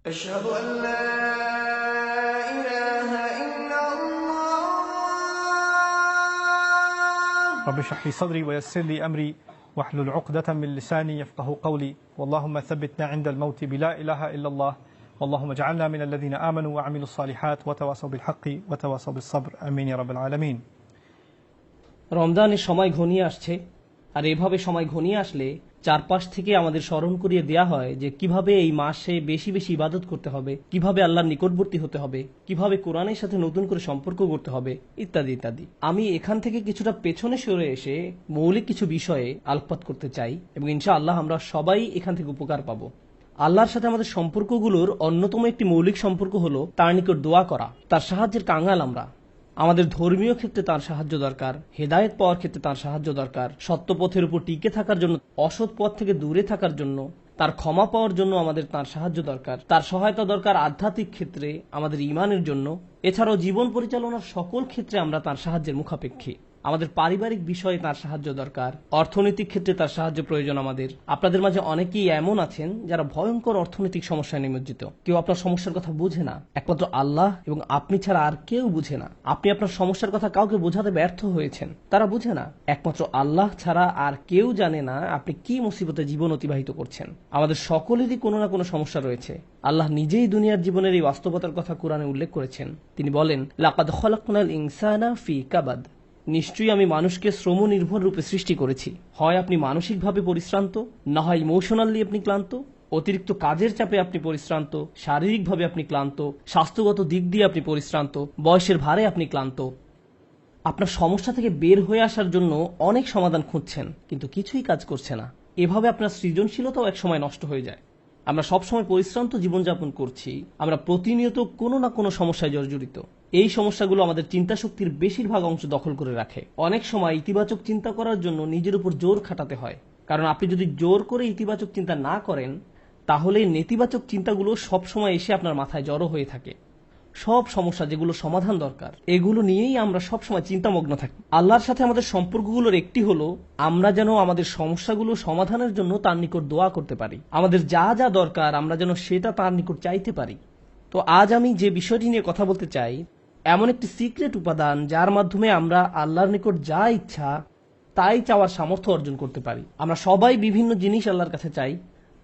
أشهد أن لا إله إلا الله. رب اشرح لي صدري ويسر لي أمري واحلل عقدة من لساني يفقهوا قولي اللهم ثبتنا عند الموت بلا إله إلا الله اللهم اجعلنا من الذين آمنوا وعملوا الصالحات وتواصوا بالحق وتواصوا بالصبر آمين يا رب العالمين. রমজানের সময় ঘনিয়ে আসছে, আর এভাবে সময় ঘনিয়ে আসলে চারপাশ থেকে আমাদের স্মরণ করিয়ে দেয়া হয় যে কিভাবে এই মাসে বেশি বেশি ইবাদত করতে হবে, কিভাবে আল্লাহর নিকটবর্তী হতে হবে, কিভাবে কোরআনের সাথে নতুন করে সম্পর্ক করতে হবে, ইত্যাদি ইত্যাদি। আমি এখান থেকে কিছুটা পেছনে সরে এসে মৌলিক কিছু বিষয়ে আলোকপাত করতে চাই এবং ইনশাআল্লাহ আমরা সবাই এখান থেকে উপকার পাবো। আল্লাহর সাথে আমাদের সম্পর্কগুলোর অন্যতম একটি মৌলিক সম্পর্ক হলো তার নিকট দোয়া করা। তার সাহায্যের কাঙ্গাল আমরা। আমাদের ধর্মীয় ক্ষেত্রে তার সাহায্য দরকার, হেদায়েত পাওয়ার ক্ষেত্রে তার সাহায্য দরকার, সত্য পথের উপর টিকে থাকার জন্য, অসৎ পথ থেকে দূরে থাকার জন্য, তার ক্ষমা পাওয়ার জন্য আমাদের তার সাহায্য দরকার, তার সহায়তা দরকার আধ্যাত্মিক ক্ষেত্রে আমাদের ঈমানের জন্য। এছাড়াও জীবন পরিচালনার সকল ক্ষেত্রে আমরা তার সাহায্যের মুখাপেক্ষী। আমাদের পারিবারিক বিষয়ে তার সাহায্য দরকার, অর্থনৈতিক ক্ষেত্রে তার সাহায্য প্রয়োজন আমাদের। আপনাদের মাঝে অনেকেই এমন আছেন যারা ভয়ঙ্কর অর্থনৈতিক সমস্যায় নিমজ্জিত। কেউ আপনার সমস্যার কথা বুঝে না, একমাত্র আল্লাহ এবং আপনি ছাড়া আর কেউ বুঝে না। আপনি আপনার সমস্যার কথা কাউকে বোঝাতে ব্যর্থ হয়েছেন, তারা বুঝে না। একমাত্র আল্লাহ ছাড়া আর কেউ জানে না আপনি কি মুসিবতে জীবন অতিবাহিত করছেন। আমাদের সকলেরই কোনো না কোনো সমস্যা রয়েছে। আল্লাহ নিজেই দুনিয়ার জীবনের এই বাস্তবতার কথা কোরআনে উল্লেখ করেছেন। তিনি বলেন, লাকাদ খলাকনাল ইনসানা ফি কাবাদ, নিশ্চয়ই আমি মানুষকে শ্রম নির্ভর রূপে সৃষ্টি করেছি। হয় আপনি মানসিকভাবে পরিশ্রান্ত, না হয় ইমোশনালি আপনি ক্লান্ত। অতিরিক্ত কাজের চাপে আপনি পরিশ্রান্ত, শারীরিকভাবে আপনি ক্লান্ত, স্বাস্থ্যগত দিক দিয়ে আপনি পরিশ্রান্ত, বয়সের ভারে আপনি ক্লান্ত। আপনার সমস্যা থেকে বের হয়ে আসার জন্য অনেক সমাধান খুঁজছেন, কিন্তু কিছুই কাজ করছে না। এভাবে আপনার সৃজনশীলতাও একসময় নষ্ট হয়ে যায়। আমরা সবসময় পরিশ্রান্ত জীবনযাপন করছি, আমরা প্রতিনিয়ত কোনো না কোনো সমস্যায় জর্জরিত। এই সমস্যাগুলো আমাদের চিন্তা শক্তির বেশিরভাগ অংশ দখল করে রাখে। অনেক সময় ইতিবাচক চিন্তা করার জন্য নিজের উপর জোর খাটাতে হয়, কারণ আপনি যদি জোর করে ইতিবাচক চিন্তা না করেন, তাহলে নেতিবাচক চিন্তাগুলো সবসময় এসে আপনার মাথায় জড়ো হয়ে থাকে। সব সমস্যা যেগুলো সমাধান দরকার, এগুলো নিয়েই আমরা সবসময় চিন্তামগ্ন থাকি। আল্লাহর সাথে আমাদের সম্পর্কগুলোর একটি হলো আমরা যেন আমাদের সমস্যাগুলো সমাধানের জন্য তার নিকট দোয়া করতে পারি। আমাদের যা যা দরকার আমরা যেন সেটা তার নিকট চাইতে পারি। তো আজ আমি যে বিষয়টি নিয়ে কথা বলতে চাই, এমন একটি সিক্রেট উপাদান যার মাধ্যমে আমরা আল্লাহর নিকট যা ইচ্ছা তাই চাওয়ার সামর্থ্য অর্জন করতে পারি। আমরা সবাই বিভিন্ন জিনিস আল্লাহর কাছে চাই,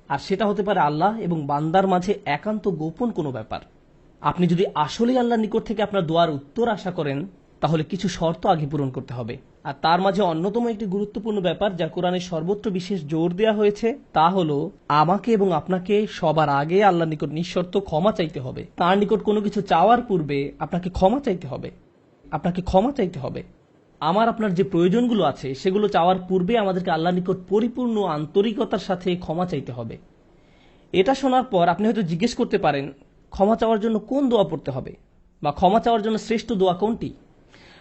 আর সেটা হতে পারে আল্লাহ এবং বান্দার মাঝে একান্ত গোপন কোনো ব্যাপার। আপনি যদি আসলেই আল্লাহর নিকট থেকে আপনার দোয়ার উত্তর আশা করেন, তাহলে কিছু শর্ত আগে পূরণ করতে হবে। আর তার মাঝে অন্যতম একটি গুরুত্বপূর্ণ ব্যাপার যা কোরআনের সর্বত্র বিশেষ জোর দেওয়া হয়েছে, তা হলো আমাকে এবং আপনাকে সবার আগে আল্লাহর নিকট নিঃশর্ত ক্ষমা চাইতে হবে। তার নিকট কোনো কিছু চাওয়ার পূর্বে আপনাকে ক্ষমা চাইতে হবে। আপনাকে ক্ষমা চাইতে হবে। আমার আপনার যে প্রয়োজনগুলো আছে সেগুলো চাওয়ার পূর্বে আমাদেরকে আল্লাহর নিকট পরিপূর্ণ আন্তরিকতার সাথে ক্ষমা চাইতে হবে। এটা শোনার পর আপনি হয়তো জিজ্ঞেস করতে পারেন, ক্ষমা চাওয়ার জন্য কোন দোয়া পড়তে হবে, বা ক্ষমা চাওয়ার জন্য শ্রেষ্ঠ দোয়া কোনটি?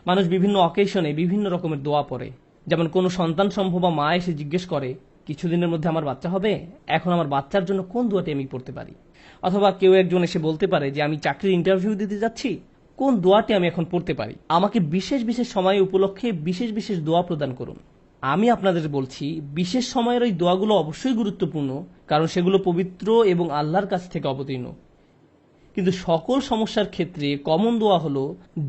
মানুষ বিভিন্ন অকেশনে বিভিন্ন রকমের দোয়া পড়ে। যেমন কোনো সন্তান সম্ভবা মা এসে জিজ্ঞেস করে, কিছুদিনের মধ্যে আমার বাচ্চা হবে, এখন আমার বাচ্চার জন্য কোন দোয়াটি আমি পড়তে পারি? অথবা কেউ একজন এসে বলতে পারে যে আমি চাকরির ইন্টারভিউ দিতে যাচ্ছি, কোন দোয়াটি আমি এখন পড়তে পারি? আমাকে বিশেষ বিশেষ সময় উপলক্ষে বিশেষ বিশেষ দোয়া প্রদান করুন। আমি আপনাদের বলছি, বিশেষ সময়ের ওই দোয়াগুলো অবশ্যই গুরুত্বপূর্ণ, কারণ সেগুলো পবিত্র এবং আল্লাহর কাছ থেকে অবতীর্ণ। কিন্তু সকল সমস্যার ক্ষেত্রে কমন দোয়া হলো,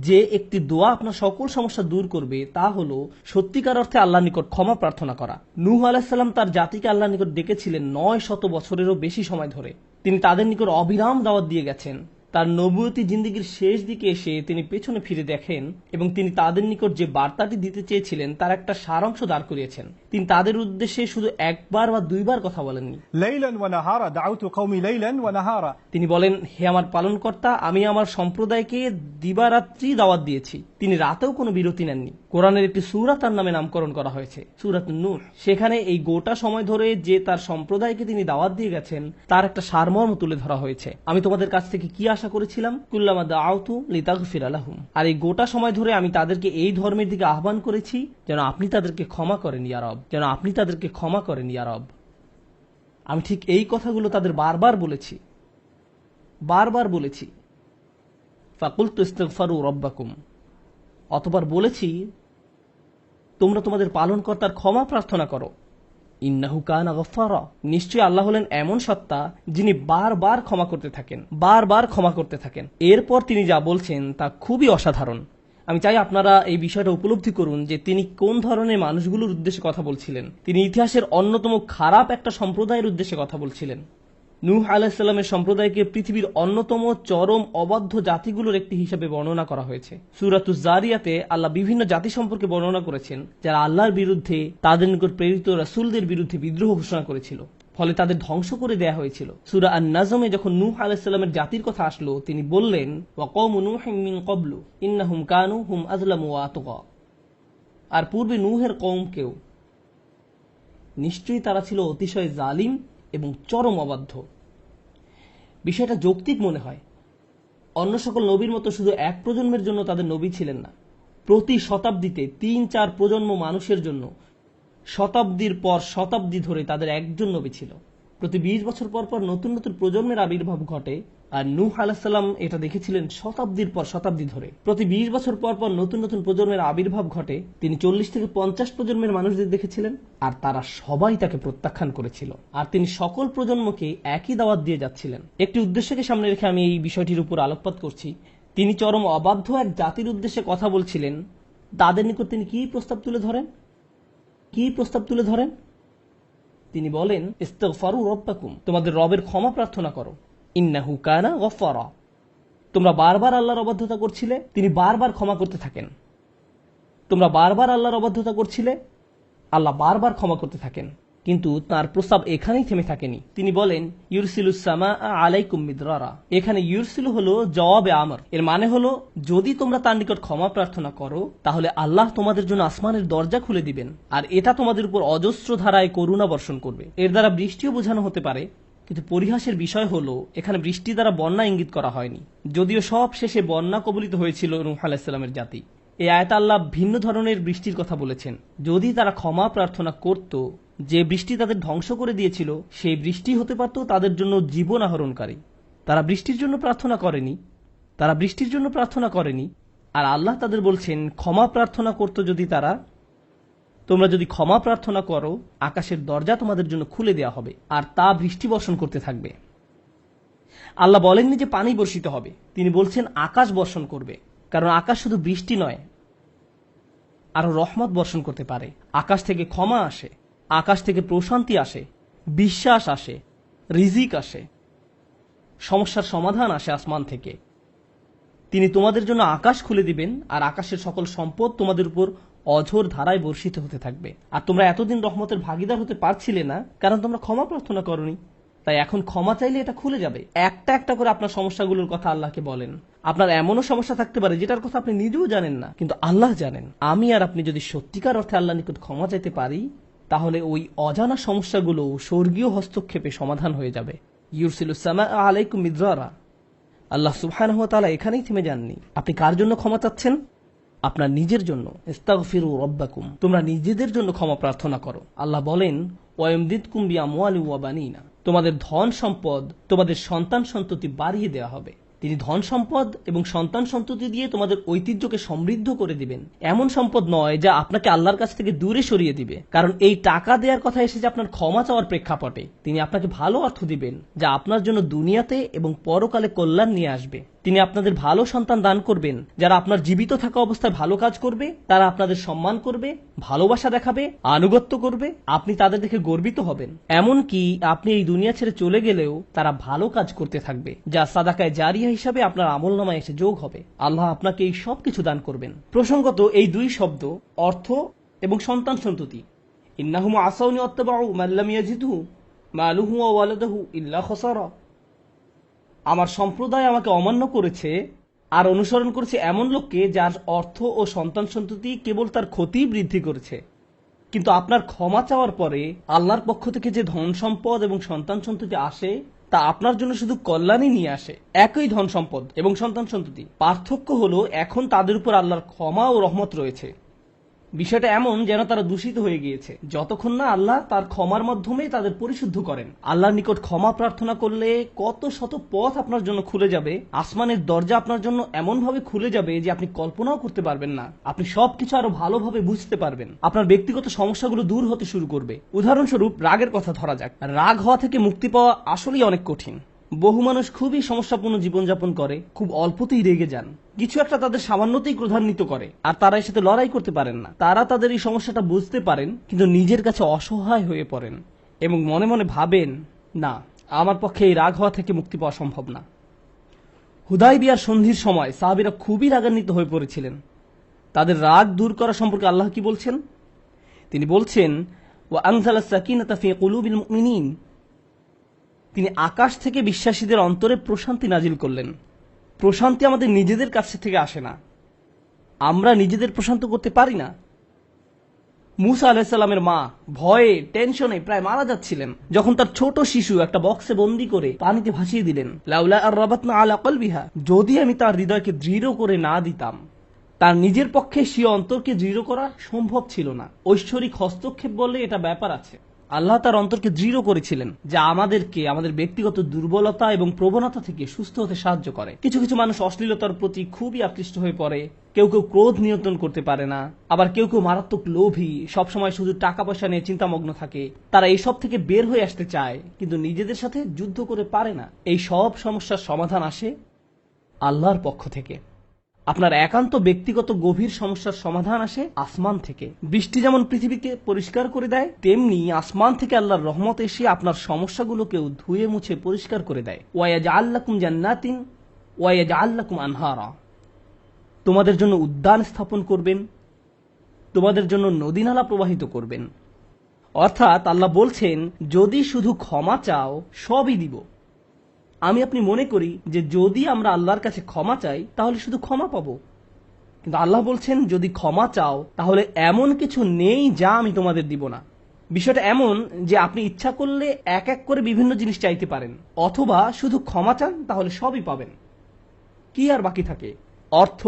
যে একটি দোয়া আপনার সকল সমস্যা দূর করবে, তা হলো সত্যিকার অর্থে আল্লাহর নিকট ক্ষমা প্রার্থনা করা। নূহ আলাইহিস সালাম তার জাতিকে আল্লাহর নিকট ডেকেছিলেন 900 বছরেরও বেশি সময় ধরে। তিনি তাদের নিকট অবিরাম দাওয়াত দিয়ে গেছেন। তার নবুয়তি জিন্দেগির শেষ দিকে এসে তিনি পেছনে ফিরে দেখেন এবং তিনি তাদের নিকট যে বার্তাটি দিতে চেয়েছিলেন তার একটা সারাংশ দাঁড় করিয়েছেন। তিনি তাদের উদ্দেশ্যে শুধু একবার বা দুইবার কথা বলেননি। লাইলান ওয়া নাহারা দাউতু কওমি লাইলান ওয়া নাহারা, তিনি বলেন, হে আমার পালনকর্তা, আমি আমার সম্প্রদায়কে দিবারাত্রি দাওয়াত দিয়েছি। তিনি রাতেও কোনো বিরতি নেননি। কোরআনের একটি সূরা তার নামে নামকরণ করা হয়েছে, সূরাত নূহ। সেখানে এই গোটা সময় ধরে যে তার সম্প্রদায়কে তিনি দাওয়াত দিয়ে গেছেন তার একটা সারমর্ম তুলে ধরা হয়েছে। আমি তোমাদের কাছ থেকে কি আশা করেছিলাম? কুল্লামা দাআউতু লিতাগফিরা লাহুম। আর এই গোটা সময় ধরে আমি তাদেরকে এই ধর্মের দিকে আহ্বান করেছি যেন আপনি তাদেরকে ক্ষমা করেন ইয়া রব, যেন আপনি তাদেরকে ক্ষমা করেন ইয়া রব। আমি ঠিক এই কথাগুলো তাদের বারবার বলেছি, বারবার বলেছি। ফাকুলতু ইস্তিগফারু রাব্বাকুম, অতঃপর বলেছি তোমরা তোমাদের পালনকর্তার ক্ষমা প্রার্থনা করো। ইন্নাহু কানা গফফারা, নিশ্চয়ই আল্লাহ হলেন এমন সত্তা যিনি বারবার ক্ষমা করতে থাকেন, বারবার ক্ষমা করতে থাকেন। এরপর তিনি যা বলছেন তা খুবই অসাধারণ। আমি চাই আপনারা এই বিষয়টা উপলব্ধি করুন যে তিনি কোন ধরনের মানুষগুলোর উদ্দেশ্যে কথা বলছিলেন। তিনি ইতিহাসের অন্যতম খারাপ একটা সম্প্রদায়ের উদ্দেশ্যে কথা বলছিলেন। নূহ আলাইহিস সালামের সম্প্রদায়কে পৃথিবীর অন্যতম চরম অবাধ্য জাতিগুলোর একটি হিসেবে বর্ণনা করা হয়েছে। সূরাতুজ জারিয়াতে আল্লাহ বিভিন্ন জাতি সম্পর্কে বর্ণনা করেছেন যারা আল্লাহর বিরুদ্ধে, তাদের নিকট প্রেরিত রাসূলদের বিরুদ্ধে বিদ্রোহ ঘোষণা করেছিল, ফলে তাদের ধ্বংস করে দেয়া হয়েছিল। সূরা আন-নাজমে যখন নূহ আলাইহিস সালামের জাতির কথা আসলো, তিনি বললেন, ওয়া কওমু নূহিম মিন ক্বাবলু ইন্নাহুম কানু হুম আযলামু ওয়া আতগা। আর পূর্বে নূহের কওমকেও, নিশ্চয়ই তারা ছিল অতিশয় জালিম এবং চরম অবাধ্য। বিষয়টা যৌক্তিক মনে হয়। অন্য সকল নবীর মতো শুধু এক প্রজন্মের জন্য তাদের নবী ছিলেন না, প্রতি শতাব্দীতে ৩-৪ প্রজন্ম মানুষের জন্য শতাব্দীর পর শতাব্দী ধরে তাদের একজন নবী ছিল। প্রতি ২০ বছর পর পর নতুন নতুন প্রজন্মের আবির্ভাব ঘটে, আর নূহ আলাইহিস সালাম এটা দেখেছিলেন শতাব্দীর পর শতাব্দী ধরে। প্রতি ২০ বছর পর পর নতুন নতুন প্রজন্মের আবির্ভাব ঘটে, তিনি ৪০ থেকে ৫০ প্রজন্মের মানুষদের দেখেছিলেন, আর তারা সবাই তাকে প্রত্যাখ্যান করেছিল। আর তিনি সকল প্রজন্মকে একই দাওয়াত দিয়ে যাচ্ছিলেন। একটি উদ্দেশ্যকে সামনে রেখে আমি এই বিষয়টির উপর আলোকপাত করছি। তিনি চরম অবাধ্য এক জাতির উদ্দেশ্যে কথা বলছিলেন। তাদের নিকট তিনি কি প্রস্তাব তুলে ধরেন? তিনি বলেন, ইস্তিগফারু রাব্বাকুম, তোমাদের রবের ক্ষমা প্রার্থনা করো। ইন্নাহু কানা গফফারা, তোমরা বারবার আল্লাহর অবাধ্যতা করছিলে, তিনি বারবার ক্ষমা করতে থাকেন। তোমরা বারবার আল্লাহর অবাধ্যতা করছিলে, আল্লাহ বারবার ক্ষমা করতে থাকেন। কিন্তু তার প্রস্তাব এখানেই থেমে থাকেনি। তিনি বলেন, ইউরসিলুস সামাআ আলাইকুম মিদরারা। এখানে ইউরসিলু হলো জওয়াবে আমর। এর মানে হলো, যদি তোমরা তার নিকট ক্ষমা প্রার্থনা করো, তাহলে আল্লাহ তোমাদের জন্য আসমানের দরজা খুলে দিবেন, আর এটা তোমাদের উপর অজস্র ধারায় করুণা বর্ষণ করবে। এর দ্বারা বৃষ্টিও বোঝানো হতে পারে, কিন্তু পরিহাসের বিষয় হলো এখানে বৃষ্টি দ্বারা বন্যা ইঙ্গিত করা হয়নি, যদিও সব শেষে বন্যা কবলিত হয়েছিল নূহ আলাইহিস সালামের জাতি। এই আয়াতে আল্লাহ ভিন্ন ধরনের বৃষ্টির কথা বলেছেন। যদি তারা ক্ষমা প্রার্থনা করত, যে বৃষ্টি তাদের ধ্বংস করে দিয়েছিল সেই বৃষ্টি হতে পারত তাদের জন্য জীবন আহরণকারী। তারা বৃষ্টির জন্য প্রার্থনা করেনি, আর আল্লাহ তাদের বলছেন ক্ষমা প্রার্থনা করত যদি তারা, তোমরা যদি ক্ষমা প্রার্থনা করো, আকাশের দরজা তোমাদের জন্য খুলে দেওয়া হবে, আর তা বৃষ্টি বর্ষণ করতে থাকবে। আল্লাহ বলেননি যে পানি বর্ষিত হবে, তিনি বলছেন আকাশ বর্ষণ করবে, কারণ আকাশ শুধু বৃষ্টি নয়, আরো রহমত বর্ষণ করতে পারে। আকাশ থেকে ক্ষমা আসে, আকাশ থেকে প্রশান্তি আসে, বিশ্বাস আসে, রিজিক আসে, সমস্যার সমাধান আসে আসমান থেকে। তিনি তোমাদের জন্য আকাশ খুলে দিবেন, আর আকাশের সকল সম্পদ তোমাদের উপর অঝোর ধারায় বর্ষিত হতে থাকবে। আর তোমরা এতদিন রহমতের ভাগিদার হতে পারছিলে না, কারণ তোমরা ক্ষমা প্রার্থনা করনি। তাই এখন ক্ষমা চাইলে এটা খুলে যাবে। একটা একটা করে আপনার সমস্যাগুলোর কথা আল্লাহকে বলেন। আপনার এমনও সমস্যা থাকতে পারে যেটার কথা আপনি নিজেও জানেন না, কিন্তু আল্লাহ জানেন। আমি আর আপনি যদি সত্যিকার অর্থে আল্লাহ নিকট ক্ষমা চাইতে পারি, তাহলে ওই অজানা সমস্যাগুলো স্বর্গীয় হস্তক্ষেপে সমাধান হয়ে যাবে। ইউরসিলুস সামাআ আলাইকুম মিদরারা। আল্লাহ সুবহানাহু ওয়া তাআলা এখানেই থেমে যাননি। আপনি কার জন্য ক্ষমা চাচ্ছেন? আপনার নিজের জন্য। ইস্তাগফিরু রাব্বাকুম, তোমরা নিজেদের জন্য ক্ষমা প্রার্থনা করো। আল্লাহ বলেন, ওয়ায়ুমদিদকুম বিআমওয়ালিন ওয়া বানিনা, তোমাদের ধন সম্পদ, তোমাদের সন্তান সন্ততি বাড়িয়ে দেওয়া হবে। তিনি ধন সম্পদ এবং সন্তান সন্ততি দিয়ে তোমাদের ঐতিহ্যকে সমৃদ্ধ করে দিবেন। এমন সম্পদ নয় যা আপনাকে আল্লাহর কাছ থেকে দূরে সরিয়ে দিবে, কারণ এই টাকা দেওয়ার কথা এসেছে আপনার ক্ষমা চাওয়ার প্রেক্ষাপটে। তিনি আপনাকে ভালো অর্থ দিবেন, যা আপনার জন্য দুনিয়াতে এবং পরকালে কল্যাণ নিয়ে আসবে। তিনি আপনাদের ভালো সন্তান দান করবেন, যারা আপনার জীবিত থাকা অবস্থায় ভালো কাজ করবে, তারা আপনাদের সম্মান করবে, ভালোবাসা দেখাবে, আনুগত্য করবে, আপনি তাদের দেখে গর্বিত হবেন। এমনকি আপনি এই দুনিয়া ছেড়ে চলে গেলেও তারা ভালো কাজ করতে থাকবে, যা সাদাকায়ে জারিয়া হিসাবে আপনার আমলনামায় এসে যোগ হবে। আল্লাহ আপনাকে এই সব কিছু দান করবেন। প্রসঙ্গত এই দুই শব্দ, অর্থ এবং সন্তান সন্ততি, ইন্নাহুম আসাউনি ওয়াত্তাবাউ মান লাম ইয়াজিদহু মালুহু ওয়া ওয়ালাদুহু ইল্লা খাসারা। আমার সম্প্রদায় আমাকে অমান্য করেছে আর অনুসরণ করেছে এমন লোককে যার অর্থ ও সন্তান সন্ততি কেবল তার ক্ষতি বৃদ্ধি করেছে। কিন্তু আপনার ক্ষমা চাওয়ার পরে আল্লাহর পক্ষ থেকে যে ধন সম্পদ এবং সন্তান সন্ততি আসে, তা আপনার জন্য শুধু কল্যাণই নিয়ে আসে। একই ধন সম্পদ এবং সন্তান সন্ততি, পার্থক্য হলো এখন তাদের উপর আল্লাহর ক্ষমা ও রহমত রয়েছে। বিষয়টা এমন যেন তারা দূষিত হয়ে গিয়েছে, যতক্ষণ না আল্লাহ তার ক্ষমার মাধ্যমে তাদের পরিশুদ্ধ করেন। আল্লাহর নিকট ক্ষমা প্রার্থনা করলে কত শত পথ আপনার জন্য খুলে যাবে, আসমানের দরজা আপনার জন্য এমন ভাবে খুলে যাবে যে আপনি কল্পনাও করতে পারবেন না। আপনি সবকিছু আরো ভালোভাবে বুঝতে পারবেন, আপনার ব্যক্তিগত সমস্যাগুলো দূর হতে শুরু করবে। উদাহরণস্বরূপ রাগের কথা ধরা যাক। রাগ হওয়া থেকে মুক্তি পাওয়া আসলেই অনেক কঠিন। বহু মানুষ খুবই সমস্যাপূর্ণ জীবনযাপন করে, খুব অল্পতেই রেগে যান, কিছু একটা তাদের সামান্যতেই ক্রোধান্বিত করে, আর তারা এর সাথে লড়াই করতে পারেন না। তারা তাদের এই সমস্যাটা বুঝতে পারেন, কিন্তু নিজের কাছে অসহায় হয়ে পড়েন এবং মনে মনে ভাবেন, না, আমার পক্ষে এই রাগ হওয়া থেকে মুক্তি পাওয়া সম্ভব না। হুদায়বিয়ার সন্ধির সময় সাহাবীরা খুবই রাগান্বিত হয়ে পড়েছিলেন। তাদের রাগ দূর করা সম্পর্কে আল্লাহ কি বলছেন? তিনি বলছেন, ওয়া আনজালাস সাকিনাতা ফি কুলুবিল মুমিনিন, তিনি আকাশ থেকে বিশ্বাসীদের অন্তরে প্রশান্তি নাজিল করলেন। প্রশান্তি আমাদের নিজেদের কাছে থেকে আসে না, আমরা নিজেদের প্রশান্ত করতে পারি না। মুসা আলাইহিসসালামের মা ভয়ে টেনশনে প্রায় মারা যাচ্ছিলেন, যখন তার ছোট শিশু একটা বক্সে বন্দি করে পানিতে ভাসিয়ে দিলেন। লাউলা আর রাবাতনা আলা কলবিহা, যদি আমি তার হৃদয়কে দৃঢ় করে না দিতাম। তার নিজের পক্ষে স্বীয় অন্তরকে দৃঢ় করা সম্ভব ছিল না। ঐশ্বরিক হস্তক্ষেপ বললে এটা ব্যাপার আছে। আল্লাহ তার অন্তরকে দৃঢ় করেছিলেন, যা আমাদেরকে আমাদের ব্যক্তিগত দুর্বলতা এবং প্রবণতা থেকে সুস্থ হতে সাহায্য করে। কিছু কিছু মানুষ অশ্লীলতার প্রতি খুবই আকৃষ্ট হয়ে পড়ে, কেউ কেউ ক্রোধ নিয়ন্ত্রণ করতে পারে না, আবার কেউ কেউ মারাত্মক লোভী, সবসময় শুধু টাকা পয়সা নিয়ে চিন্তামগ্ন থাকে। তারা এইসব থেকে বের হয়ে আসতে চায়, কিন্তু নিজেদের সাথে যুদ্ধ করে পারে না। এই সব সমস্যার সমাধান আসে আল্লাহর পক্ষ থেকে। আপনার একান্ত ব্যক্তিগত গভীর সমস্যার সমাধান আসে আসমান থেকে। বৃষ্টি যেমন পৃথিবীকে পরিষ্কার করে দেয়, তেমনি আসমান থেকে আল্লাহর রহমত এসে আপনার সমস্যাগুলোকেও ধুয়ে মুছে পরিষ্কার করে দেয়। ওয়ায়াজআল লাকুম জান্নাতিন ওয়ায়াজআল লাকুম আনহারা, তোমাদের জন্য উদ্যান স্থাপন করবেন, তোমাদের জন্য নদীনালা প্রবাহিত করবেন। অর্থাৎ আল্লাহ বলছেন, যদি শুধু ক্ষমা চাও সবই দিব। আমি আপনি মনে করি যে যদি আমরা আল্লাহর কাছে ক্ষমা চাই তাহলে শুধু ক্ষমা পাবো, কিন্তু আল্লাহ বলছেন, যদি ক্ষমা চাও তাহলে এমন কিছু নেই যা আমি তোমাদের দিব না। বিষয়টা এমন যে আপনি ইচ্ছা করলে এক এক করে বিভিন্ন জিনিস চাইতে পারেন, অথবা শুধু ক্ষমা চান তাহলে সবই পাবেন। কি আর বাকি থাকে? অর্থ,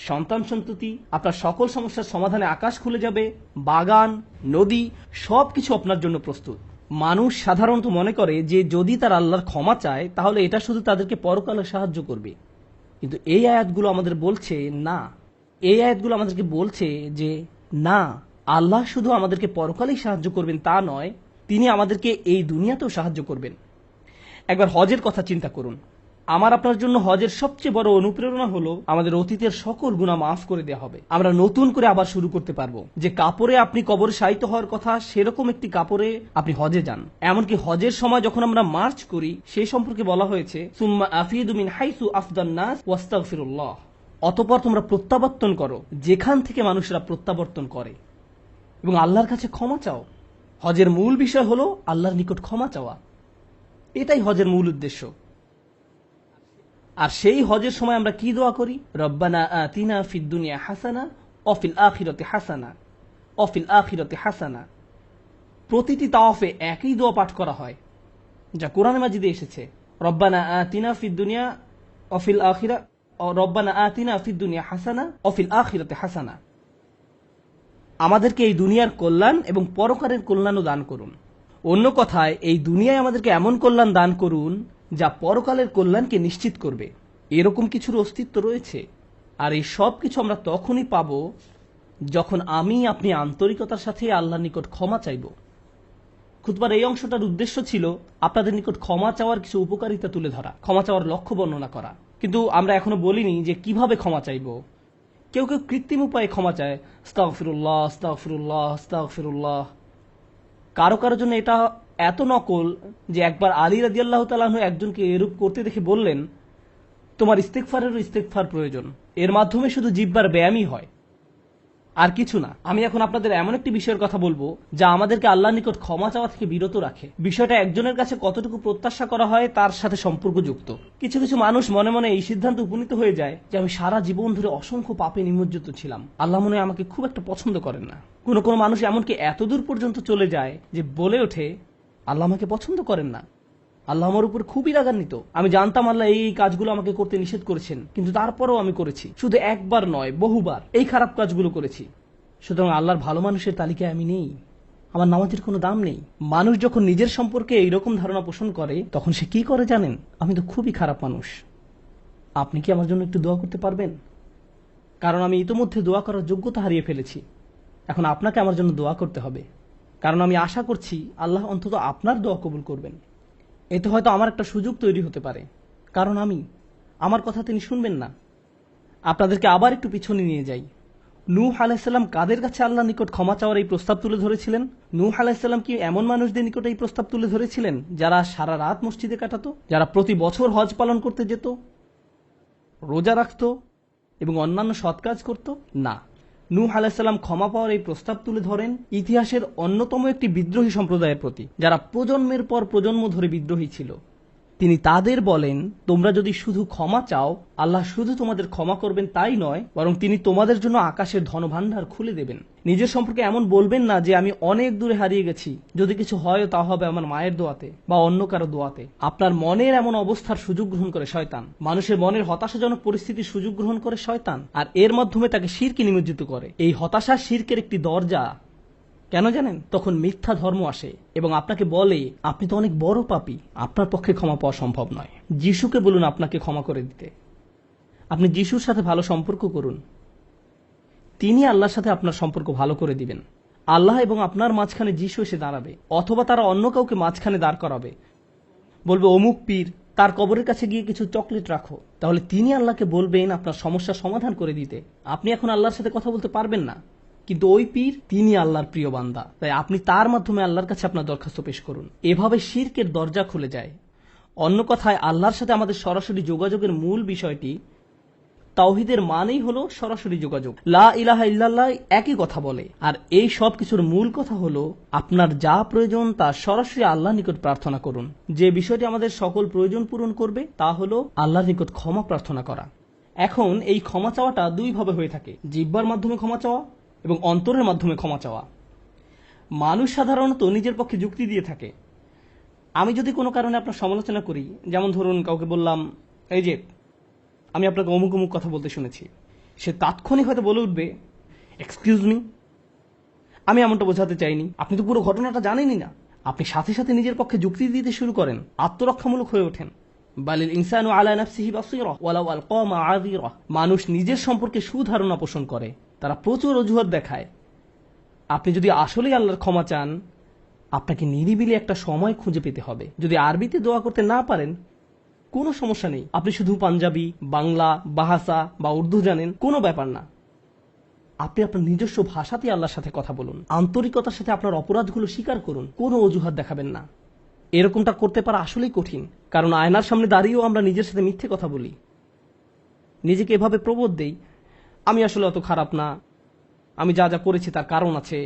সন্তান সন্ততি, আপনার সকল সমস্যার সমাধানে আকাশ খুলে যাবে, বাগান, নদী, সবকিছু আপনার জন্য প্রস্তুত। মানুষ সাধারণত মনে করে যে যদি তার আল্লাহর ক্ষমা চায় তাহলে এটা শুধু তাদেরকে পরকালে সাহায্য করবে, কিন্তু এই আয়াতগুলো আমাদের বলছে না। এই আয়াতগুলো আমাদেরকে বলছে যে না, আল্লাহ শুধু আমাদেরকে পরকালেই সাহায্য করবেন তা নয়, তিনি আমাদেরকে এই দুনিয়াতেও সাহায্য করবেন। একবার হজের কথা চিন্তা করুন। আমার আপনার জন্য হজের সবচেয়ে বড় অনুপ্রেরণা হলো আমাদের অতীতের সকল গুনাহ মাফ করে দেওয়া হবে। আমরা নতুন করে আবার শুরু করতে পারবো। যে কাপড়ে আপনি কবরে শায়িত হওয়ার কথা, সেরকম একটি কাপড়ে আপনি হজে যান। এমনকি হজের সময় যখন আমরা মার্চ করি, সেই সম্পর্কে বলা হয়েছে, সুম্মা আফিদু মিন হাইসু আফদান নাস ওয়াস্তাগফিরুল্লাহ, অতঃপর তোমরা প্রত্যাবর্তন করো যেখান থেকে মানুষরা প্রত্যাবর্তন করে, এবং আল্লাহর কাছে ক্ষমা চাও। হজের মূল বিষয় হলো আল্লাহর নিকট ক্ষমা চাওয়া, এটাই হজের মূল উদ্দেশ্য। আর সেই হজের সময় আমরা কি দোয়া করি? রব্বানা আতিনা ফিদ দুনিয়া হাসানা ওয়া ফিল আখিরাতি হাসানা ওয়া ফিল আখিরাতি হাসানা। প্রতিটি তাওয়াফে একই দোয়া পাঠ করা হয়, যা কোরআনে মাজিদে এসেছে। রব্বানা আতিনা ফিদ দুনিয়া ওয়া ফিল আখিরা রব্বানা আতিনা ফিদ দুনিয়া হাসানা ওয়া ফিল আখিরাতি হাসানা। আমাদেরকে এই দুনিয়ার কল্যাণ এবং পরকালের কল্যাণও দান করুন। অন্য কথায়, এই দুনিয়ায় আমাদেরকে এমন কল্যাণ দান করুন যা পরকালের কল্যাণকে নিশ্চিত করবে। এরকম কিছুর অস্তিত্ব রয়েছে, আর এই সব কিছু আমরা তখনই পাব যখন আমি আপনি আন্তরিকতার সাথে আল্লাহর নিকট ক্ষমা চাইব। খুতবার এই অংশটার উদ্দেশ্য ছিল আপনাদের নিকট ক্ষমা চাওয়ার কিছু উপকারিতা তুলে ধরা, ক্ষমা চাওয়ার লক্ষ্য বর্ণনা করা। কিন্তু আমরা এখনো বলিনি যে কিভাবে ক্ষমা চাইব। কেউ কেউ কৃত্রিম উপায়ে ক্ষমা চায়, আস্তাগফিরুল্লাহ আস্তাগফিরুল্লাহ আস্তাগফিরুল্লাহ। কারো কারো জন্য এটা এত নকল যে একবার আলী রাদিয়াল্লাহু তাআলা আনহু একজনকে এরূপ করতে দেখে বললেন, তোমার ইস্তেগফারেরও ইস্তেগফার প্রয়োজন, এর মাধ্যমে শুধু জিহ্বার ব্যায়ামই হয়, আর কিছু না। আমি এখন আপনাদের এমন একটি বিষয়ের কথা বলবো যা আমাদেরকে আল্লাহর নিকট ক্ষমা চাওয়া থেকে বিরত রাখে। বিষয়টা একজনের কাছে কতটুকু প্রত্যাশা করা হয় তার সাথে সম্পর্কযুক্ত। কিছু কিছু মানুষ মনে মনে এই সিদ্ধান্ত উপনীত হয়ে যায় যে আমি সারা জীবন ধরে অসংখ্য পাপে নিমজ্জিত ছিলাম, আল্লাহ মনে হয় আমাকে খুব একটা পছন্দ করেন না। কোনো কোনো মানুষ এমনকি এতদূর পর্যন্ত চলে যায় যে বলে ওঠে, আল্লাহ আমাকে পছন্দ করেন না, আল্লাহ আমার উপর খুবই রাগান্বিত। আমি জানতাম আল্লাহ এই কাজগুলো আমাকে করতে নিষেধ করেছেন, কিন্তু তারপরেও আমি করেছি। শুধু একবার নয়, বহুবার এই খারাপ কাজগুলো করেছি। সুতরাং আল্লাহর ভালো মানুষের তালিকায় আমি নেই, আমার নামাজের কোনো দাম নেই। মানুষ যখন নিজের সম্পর্কে এইরকম ধারণা পোষণ করে তখন সে কি করে জানেন? আমি তো খুবই খারাপ মানুষ। আপনি কি আমার জন্য একটু দোয়া করতে পারবেন? কারণ আমি ইতোমধ্যে দোয়া করার যোগ্যতা হারিয়ে ফেলেছি। এখন আপনাকে আমার জন্য দোয়া করতে হবে, কারণ আমি আশা করছি আল্লাহ অন্তত আপনার দোয়া কবুল করবেন। এতে হয়তো আমার একটা সুযোগ তৈরি হতে পারে, কারণ আমার কথা তিনি শুনবেন না। আপনাদেরকে আবার একটু পিছনে নিয়ে যাই। নূহ আলাইহিসসালাম কাদের কাছে আল্লাহর নিকট ক্ষমা চাওয়ার এই প্রস্তাব তুলে ধরেছিলেন? নূহ আলাইহিসসালাম কি এমন মানুষদের নিকট এই প্রস্তাব তুলে ধরেছিলেন যারা সারা রাত মসজিদে কাটাতো, যারা প্রতি বছর হজ পালন করতে যেত, রোজা রাখত এবং অন্যান্য সৎ কাজ করত? না, নূহ আলাইহিসসালাম ক্ষমা পাওয়ার এই প্রস্তাব তুলে ধরেন ইতিহাসের অন্যতম একটি বিদ্রোহী সম্প্রদায়ের প্রতি, যারা প্রজন্মের পর প্রজন্ম ধরে বিদ্রোহী ছিল। তিনি তাদের বলেন, তোমরা যদি শুধু ক্ষমা চাও, আল্লাহ শুধু তোমাদের ক্ষমা করবেন তাই নয়, বরং তিনি তোমাদের জন্য আকাশের ধনভাণ্ডার খুলে দেবেন। নিজের সম্পর্কে এমন বলবেন না যে আমি অনেক দূরে হারিয়ে গেছি, যদি কিছু হয় তা হবে আমার মায়ের দোয়াতে বা অন্য কারো দোয়াতে। আপনার মনের এমন অবস্থার সুযোগ গ্রহণ করে শয়তান, মানুষের মনের হতাশাজনক পরিস্থিতির সুযোগ গ্রহণ করে শয়তান, আর এর মাধ্যমে তাকে শিরকে নিমজ্জিত করে। এই হতাশা শিরকের একটি দরজা। কেন জানেন? তখন মিথ্যা ধর্ম আসে এবং আপনাকে বলে আপনি তো অনেক বড় পাপী, আপনার পক্ষে ক্ষমা পাওয়া সম্ভব নয়। যিশুকে বলুন আপনাকে ক্ষমা করে দিতে। আপনি যিশুর সাথে ভালো সম্পর্ক করুন, তিনি আল্লাহর সাথে আপনার সম্পর্ক ভালো করে দিবেন। আল্লাহ এবং আপনার মাঝখানে যিশু এসে দাঁড়াবে, অথবা তারা অন্য কাউকে মাঝখানে দাঁড় করাবে, বলবে অমুক পীর, তার কবরের কাছে গিয়ে কিছু চকলেট রাখো। তাহলে তিনি আল্লাহকে বলবেন আপনার সমস্যার সমাধান করে দিতে। আপনি এখন আল্লাহর সাথে কথা বলতে পারবেন না, কিন্তু ওই পীর তিনি আল্লাহর প্রিয় বান্দা, তাই আপনি তার মাধ্যমে আল্লাহর কাছে আপনার দরখাস্ত পেশ করুন। এভাবে শিরকের দরজা খুলে যায়। অন্য কথায় আল্লাহর সাথে আমাদের সরাসরি যোগাযোগের মূল বিষয়টি, তাওহীদের মানেই হলো সরাসরি যোগাযোগ। লা ইলাহা ইল্লাল্লাহ একই কথা বলে, আর এই সব কিছুর মূল কথা হলো আপনার যা প্রয়োজন তা সরাসরি আল্লাহর নিকট প্রার্থনা করুন। যে বিষয়টি আমাদের সকল প্রয়োজন পূরণ করবে তা হলো আল্লাহর নিকট ক্ষমা প্রার্থনা করা। এখন এই ক্ষমা চাওয়াটা দুই ভাবে হয়ে থাকে, জিহ্বার মাধ্যমে ক্ষমা চাওয়া এবং অন্তরের মাধ্যমে ক্ষমা চাওয়া। মানুষ সাধারণত নিজের পক্ষে যুক্তি দিয়ে থাকে। আমি যদি কোনো কারণে আপনার সমালোচনা করি, যেমন ধরুন কাউকে বললাম, এই যে আমি আপনাকে অমুক অমুক কথা বলতে শুনেছি, সে তাৎক্ষণিক হয়তো বলে উঠবে, এক্সকিউজ মি, আমি এমনটা বোঝাতে চাইনি, আপনি তো পুরো ঘটনাটা জানেনই না। আপনি সাথে সাথে নিজের পক্ষে যুক্তি দিতে শুরু করেন, আত্মরক্ষামূলক হয়ে ওঠেন। বালিল ইনসানু আলা নাফসিহি বাসীরা ওয়ালাউ আলকা মাআযিরা। মানুষ নিজের সম্পর্কে সুধারণা পোষণ করে, তারা প্রচুর অজুহাত দেখায়। আপনি যদি আসলেই আল্লাহর ক্ষমা চান, আপনাকে নিরিবিলি একটা সময় খুঁজে পেতে হবে। যদি আরবিতে দোয়া করতে না পারেন, কোনো সমস্যা নেই, আপনি শুধু পাঞ্জাবি, বাংলা, বাহাসা বা উর্দু জানেন, কোনো ব্যাপার না। আপনি আপনার নিজস্ব ভাষাতে আল্লাহর সাথে কথা বলুন, আন্তরিকতার সাথে আপনার অপরাধগুলো স্বীকার করুন, কোনো অজুহাত দেখাবেন না। এরকমটা করতে পারা আসলেই কঠিন, কারণ আয়নার সামনে দাঁড়িয়েও আমরা নিজের সাথে মিথ্যে কথা বলি, নিজেকে এভাবে প্রবোধ দেই, আমি আসলে অত খারাপ না, আমি যা যা করেছি তার কারণ আছে।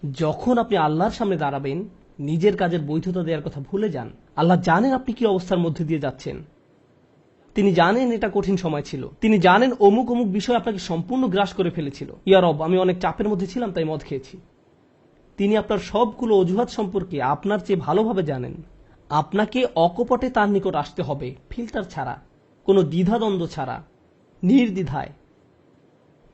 যখন আপনি আল্লাহর সামনে দাঁড়াবেন, নিজের কাজের বৈধতা দেওয়ার কথা ভুলে যান। আল্লাহ জানেন আপনি কি অবস্থার মধ্যে দিয়ে যাচ্ছেন, তিনি জানেন এটা কঠিন সময় ছিল, তিনি জানেন অমুক অমুক বিষয় আপনাকে সম্পূর্ণ গ্রাস করে ফেলেছিল। ইয়া রব, আমি অনেক চাপের মধ্যে ছিলাম তাই মদ খেয়েছি। তিনি আপনার সবগুলো অজুহাত সম্পর্কে আপনার চেয়ে ভালোভাবে জানেন। আপনাকে অকপটে তার নিকট আসতে হবে, ফিল্টার ছাড়া, কোনো দ্বিধাদ্বন্দ্ব ছাড়া, নির্দ্বিধায়,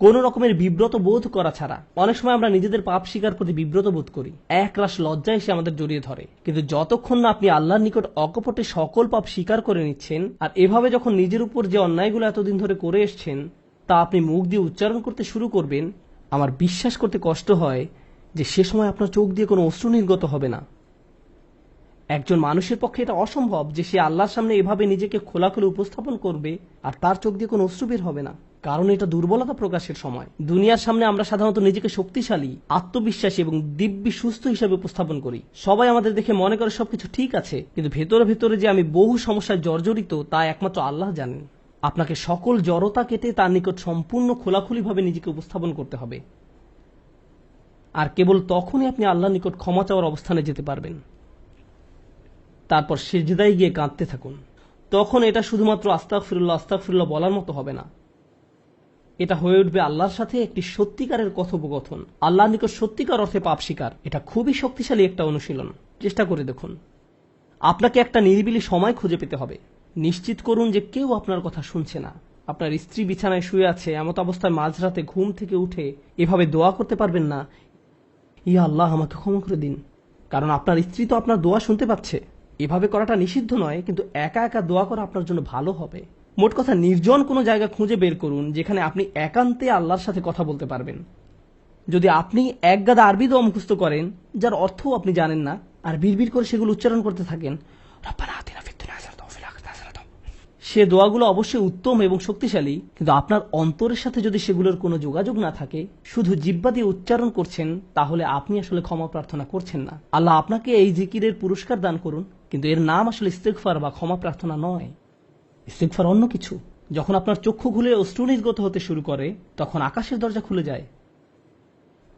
কোন রকমের বিব্রত বোধ করা ছাড়া। অনেক সময় আমরা নিজেদের পাপ স্বীকার করতে বিব্রত বোধ করি, একরাশ লজ্জা এসে আমাদের জড়িয়ে ধরে। কিন্তু যতক্ষণ না আপনি আল্লাহর নিকট অকপটে সকল পাপ স্বীকার করে নিচ্ছেন, আর এভাবে যখন নিজের উপর যে অন্যায়গুলো এতদিন ধরে করে এসছেন তা আপনি মুখ দিয়ে উচ্চারণ করতে শুরু করবেন, আমার বিশ্বাস করতে কষ্ট হয় যে সে সময় আপনার চোখ দিয়ে কোনো অশ্রু নির্গত হবে না। একজন মানুষের পক্ষে এটা অসম্ভব যে সে আল্লাহর সামনে এভাবে নিজেকে খোলাখুলি উপস্থাপন করবে আর তার চোখ দিয়ে কোনো অশ্রু বের হবে না, কারণ এটা দুর্বলতা প্রকাশের সময়। দুনিয়ার সামনে আমরা সাধারণত নিজেকে শক্তিশালী, আত্মবিশ্বাসী এবং দিব্যি সুস্থ হিসেবে উপস্থাপন করি। সবাই আমাদের দেখে মনে করে সবকিছু ঠিক আছে, কিন্তু ভেতরে ভেতরে যে আমি বহু সমস্যায় জর্জরিত তা একমাত্র আল্লাহ জানেন। আপনাকে সকল জড়তা কেটে তার নিকট সম্পূর্ণ খোলাখুলিভাবে নিজেকে উপস্থাপন করতে হবে, আর কেবল তখনই আপনি আল্লাহর নিকট ক্ষমা চাওয়ার অবস্থানে যেতে পারবেন। তারপর সিজদায় গিয়ে কাঁদতে থাকুন। তখন এটা শুধুমাত্র আস্তাগফিরুল্লাহ আস্তাগফিরুল্লাহ বলার মতো হবে না, এটা হয়ে উঠবে আল্লাহর সাথে একটি সত্যিকারের কথোপকথন, আল্লাহর নিকট সত্যিকার অর্থে পাপ স্বীকার। এটা খুবই শক্তিশালী একটা অনুশীলন, চেষ্টা করে দেখুন। আপনাকে একটা নিরিবিলি সময় খুঁজে পেতে হবে, নিশ্চিত করুন যে কেউ আপনার কথা শুনছে না, আপনার স্ত্রী বিছানায় শুয়ে আছে, এমত অবস্থায় মাঝরাতে ঘুম থেকে উঠে এভাবে দোয়া করতে পারবেন না, ইয়া আল্লাহ আমাকে ক্ষমা করে দিন, কারণ আপনার স্ত্রী তো আপনার দোয়া শুনতে পাচ্ছে। এভাবে করাটা নিষিদ্ধ নয়, কিন্তু একা একা দোয়া করা আপনার জন্য ভালো হবে। মোট কথা, নির্জন কোনো জায়গা খুঁজে বের করুন যেখানে আপনি একান্তে আল্লাহর সাথে কথা বলতে পারবেন। যদি আপনি এক গাদা আরবি দোয়া মুখস্থ করেন যার অর্থও আপনি জানেন না, আর বিড়বিড় করে সেগুলো উচ্চারণ করতে থাকেন, সে দোয়াগুলো অবশ্যই উত্তম এবং শক্তিশালী, কিন্তু আপনার অন্তরের সাথে যদি সেগুলোর কোনো যোগাযোগ না থাকে, শুধু জিহ্বা দিয়ে উচ্চারণ করছেন, তাহলে আপনি আসলে ক্ষমা প্রার্থনা করছেন না। আল্লাহ আপনাকে এই জিকিরের পুরস্কার দান করুন, কিন্তু এর নাম আসলে ইস্তেগফার বা ক্ষমা প্রার্থনা নয়। ইস্তেগফার অন্য কিছু। যখন আপনার চক্ষু খুলে অশ্রু নির্গত হতে শুরু করে, তখন আকাশের দরজা খুলে যায়,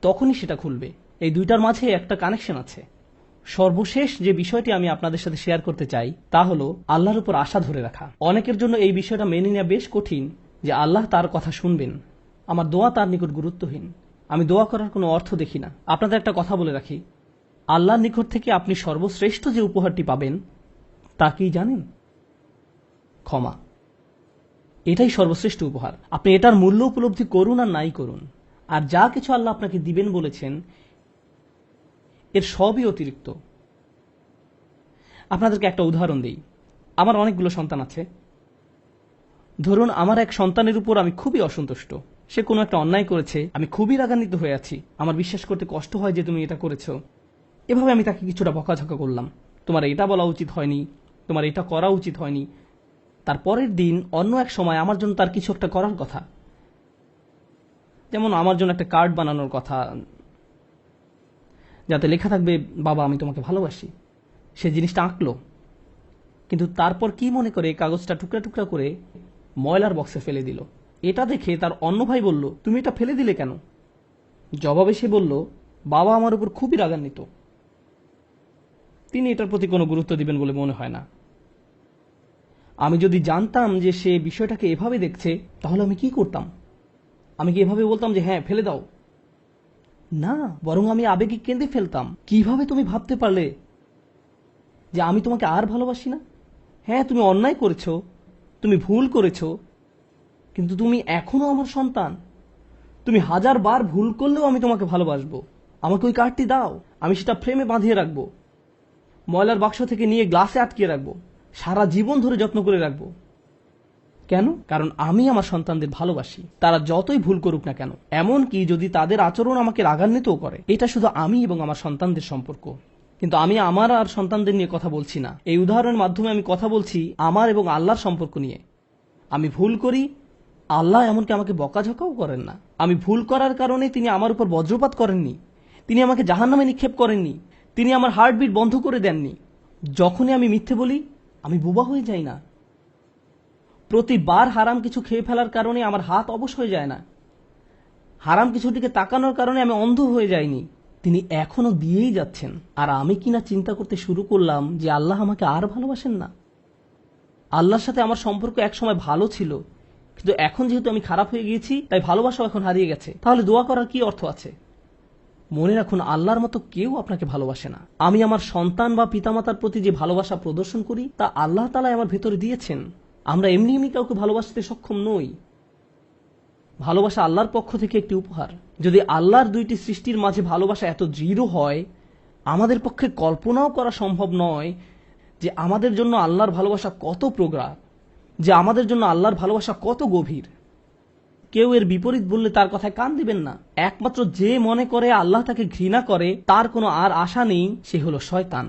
তখনই সেটা খুলবে। এই দুইটার মাঝে একটা কানেকশন আছে। সর্বশেষ যে বিষয়টি আমি আপনাদের সাথে শেয়ার করতে চাই তা হলো আল্লাহর উপর আশা ধরে রাখা। অনেকের জন্য এই বিষয়টা মেনে নেওয়া বেশ কঠিন যে আল্লাহ তার কথা শুনবেন, আমার দোয়া তার নিকট গুরুত্বহীন, আমি দোয়া করার কোনো অর্থ দেখি না। আপনাদের একটা কথা বলে রাখি, আল্লাহর নিকট থেকে আপনি সর্বশ্রেষ্ঠ যে উপহারটি পাবেন তা কি জানেন? ক্ষমা। এটাই সর্বশ্রেষ্ঠ উপহার। আপনি এটার মূল্য উপলব্ধি করুন আর নাই করুন, আর যা কিছু আল্লাহ আপনাকে দিবেন বলেছেন এর সবই অতিরিক্ত। আপনাদেরকে একটা উদাহরণ দেই। আমার অনেকগুলো সন্তান আছে। ধরুন আমার এক সন্তানের উপর আমি খুবই অসন্তুষ্ট, সে কোনো একটা অন্যায় করেছে, আমি খুবই রাগান্বিত হয়ে আছি, আমার বিশ্বাস করতে কষ্ট হয় যে তুমি এটা করেছো। এভাবে আমি তাকে কিছুটা বকাঝকা করলাম, তোমার এটা বলা উচিত হয়নি, তোমার এটা করা উচিত হয়নি। তার পরের দিন অন্য এক সময় আমার জন্য তার কিছু একটা করার কথা, যেমন আমার জন্য একটা কার্ড বানানোর কথা যাতে লেখা থাকবে বাবা আমি তোমাকে ভালোবাসি। সে জিনিসটা আঁকলো, কিন্তু তারপর কি মনে করে কাগজটা টুকরা টুকরা করে ময়লার বক্সে ফেলে দিল। এটা দেখে তার অন্য ভাই বলল, তুমি এটা ফেলে দিলে কেন? জবাবে সে বলল, বাবা আমার উপর খুবই রাগান্বিত, তিনি এটার প্রতি কোনো গুরুত্ব দিবেন বলে মনে হয় না। আমি যদি জানতাম যে সে বিষয়টাকে এভাবে দেখছে, তাহলে আমি কি করতাম? আমি কি এভাবে বলতাম যে হ্যাঁ ফেলে দাও? না, বরং আমি আবেগে কেঁদে ফেলতাম, কিভাবে তুমি ভাবতে পারলে যে আমি তোমাকে আর ভালোবাসি না? হ্যাঁ তুমি অন্যায় করেছো, তুমি ভুল করেছো, কিন্তু তুমি এখনো আমার সন্তান। তুমি 1000 বার ভুল করলেও আমি তোমাকে ভালোবাসবো। আমাকে ওই কার্ডটি দাও, আমি সেটা ফ্রেমে বাঁধিয়ে রাখবো, ময়লার বাক্স থেকে নিয়ে গ্লাসে আটকিয়ে রাখবো, সারা জীবন ধরে যত্ন করে রাখবো। কেন? কারণ আমি আমার সন্তানদের ভালোবাসি, তারা যতই ভুল করুক না কেন, এমন কি যদি তাদের আচরণ আমাকে রাগান্বিতও করে। এটা শুধু আমি এবং আমার সন্তানদের সম্পর্ক, কিন্তু আমি আমার আর সন্তানদের নিয়ে কথা বলছি না। এই উদাহরণের মাধ্যমে আমি কথা বলছি আমার এবং আল্লাহর সম্পর্ক নিয়ে। আমি ভুল করি, আল্লাহ এমনকি আমাকে বকাঝকাও করেন না। আমি ভুল করার কারণে তিনি আমার উপর বজ্রপাত করেননি, তিনি আমাকে জাহান্নামে নিক্ষেপ করেননি, তিনি আমার হার্টবিট বন্ধ করে দেননি। যখনই আমি মিথ্যে বলি আমি বোবা হয়ে যাই না, প্রতিবার হারাম কিছু খেয়ে ফেলার কারণে আমার হাত অবশ হয়ে যায় না, হারাম কিছুর দিকে তাকানোর কারণে আমি অন্ধ হয়ে যাইনি। তিনি এখনো দিয়েই যাচ্ছেন। আর আমি কিনা চিন্তা করতে শুরু করলাম যে আল্লাহ আমাকে আর ভালোবাসেন না। আল্লাহর সাথে আমার সম্পর্ক একসময় ভালো ছিল, কিন্তু এখন যেহেতু আমি খারাপ হয়ে গিয়েছি তাই ভালোবাসা এখন হারিয়ে গেছে। তাহলে দোয়া করার কি অর্থ আছে? মনে রাখুন, আল্লাহর মতো কেউ আপনাকে ভালোবাসে না। আমি আমার সন্তান বা পিতামাতার প্রতি যে ভালোবাসা প্রদর্শন করি তা আল্লাহ তাআলা আমার ভেতরে দিয়েছেন। আমরা এমনি এমনি কাউকে ভালোবাসতে সক্ষম নই। ভালোবাসা আল্লাহর পক্ষ থেকে একটি উপহার। যদি আল্লাহর দুইটি সৃষ্টির মাঝে ভালোবাসা এত দৃঢ় হয়, আমাদের পক্ষে কল্পনাও করা সম্ভব নয় যে আমাদের জন্য আল্লাহর ভালোবাসা কত প্রগাঢ়, যে আমাদের জন্য আল্লাহর ভালোবাসা কত গভীর। কেউ এর বিপরীত বললে তার কথায় কান দিবেন না। একমাত্র যে মনে করে আল্লাহ তাকে ঘৃণা করে, তার কোনো আর আশা নেই, সে হলো শয়তান।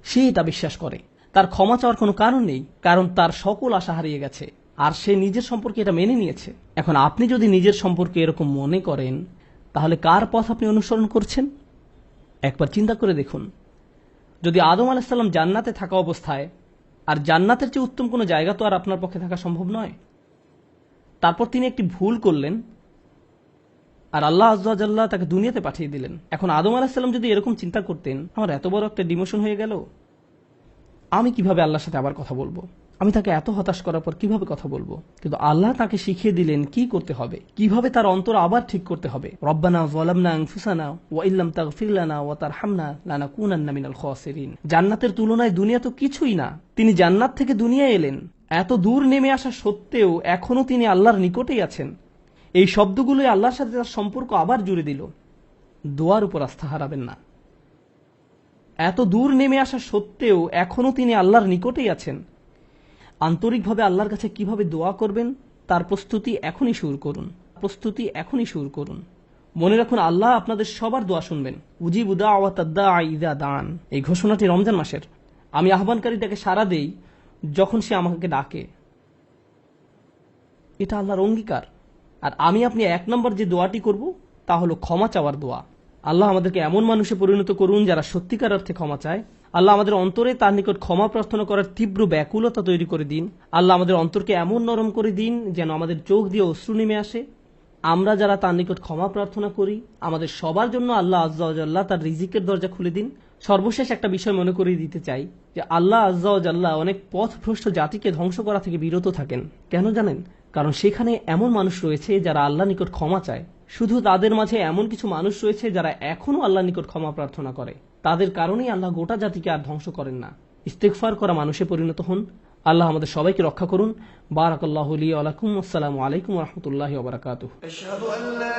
সে এটা বিশ্বাস করে। তার ক্ষমা চাওয়ার কোনো কারণ নেই, কারণ তার সকল আশা হারিয়ে গেছে, আর সে নিজের সম্পর্কে এটা মেনে নিয়েছে। এখন আপনি যদি নিজের সম্পর্কে এরকম মনে করেন, তাহলে কার পথ আপনি অনুসরণ করছেন? একবার চিন্তা করে দেখুন। যদি আদম আলাইহিস সালাম জান্নাতে থাকা অবস্থায়, আর জান্নাতের চেয়ে উত্তম কোনো জায়গা তো আর আপনার পক্ষে থাকা সম্ভব নয়, তারপর তিনি একটি ভুল করলেন আর আল্লাহ আযজা ওয়া জাল্লা তাকে দুনিয়াতে পাঠিয়ে দিলেন। এখন আদম আলাইহিস সালাম যদি এরকম চিন্তা করতেন, আমার এত বড় একটা ডিমোশন হয়ে গেল, আমি কিভাবে আল্লাহর সাথে আবার কথা বলবো? আমি তাকে এত হতাশ করার পর কিভাবে কথা বলবো? কিন্তু আল্লাহ তাকে শিখিয়ে দিলেন কি করতে হবে, কিভাবে তার অন্তর আবার ঠিক করতে হবে। রব্বানা যালামনা আনফুসানা ওয়া ইল্লাম তাগফির লানা ওয়া তারহামনা লানাকুনান্না মিনাল খাসিরিন। জান্নাতের তুলনায় দুনিয়া তো কিছুই না। তিনি জান্নাত থেকে দুনিয়ায় এলেন, এত দূর নেমে আসা সত্ত্বেও এখনো তিনি আল্লাহর নিকটেই আছেন। এই শব্দগুলোই আল্লাহর সাথে তার সম্পর্ক আবার জুড়ে দিল। দোয়ার উপর আস্থা হারাবেন না। এত দূর নেমে আসা সত্ত্বেও এখনো তিনি আল্লাহর নিকটেই আছেন। আন্তরিকভাবে আল্লাহর কাছে কিভাবে দোয়া করবেন তার প্রস্তুতি এখনই শুরু করুন। মনে রাখুন, আল্লাহ আপনাদের সবার দোয়া শুনবেন। উজিবু দাওয়াতাদ দাঈ ইযা দান, এই ঘোষণাটি রমজান মাসের। আমি আহ্বানকারীটাকে সাড়া দেই যখন সে আমাকে ডাকে। এটা আল্লাহর অঙ্গীকার। আর আমি আপনি 1 নম্বর যে দোয়াটি করব তা হলো ক্ষমা চাওয়ার দোয়া। আল্লাহ আমাদেরকে এমন মানুষে পরিণত করুন যারা সত্যিকার অর্থে ক্ষমা চায়। আল্লাহ আমাদের অন্তরে তার নিকট ক্ষমা প্রার্থনা করার তীব্র ব্যাকুলতা তৈরি করে দিন। আল্লাহ আমাদের অন্তরকে এমন নরম করে দিন যেন আমাদের চোখ দিয়ে অশ্রু নেমে আসে। আমরা যারা তার নিকট ক্ষমা প্রার্থনা করি, আমাদের সবার জন্য আল্লাহ আজ্জা ওয়া জাল্লা তার রিজিকের দরজা খুলে দিন। সর্বশেষ একটা বিষয় মনে করিয়ে দিতে চাই যে আল্লাহ আজ্জা ওয়া জাল্লা অনেক পথভ্রষ্ট জাতিকে ধ্বংস করা থেকে বিরত থাকেন। কেন জানেন? কারণ সেখানে এমন মানুষ রয়েছে যারা আল্লাহ নিকট ক্ষমা চায়। শুধু তাদের মাঝে এমন কিছু মানুষ রয়েছে যারা এখনো আল্লাহ নিকট ক্ষমা প্রার্থনা করে। তাদের কারণেই আল্লাহ গোটা জাতিকে আর ধ্বংস করেন না। ইস্তেগফার করা মানুষে পরিণত হন। আল্লাহ আমাদের সবাইকে রক্ষা করুন। বারাকাল্লাহু লি ওয়া লাকুম। আসসালামু আলাইকুম ওয়া রাহমাতুল্লাহি ওয়া বারাকাতুহু। أشهد أن لا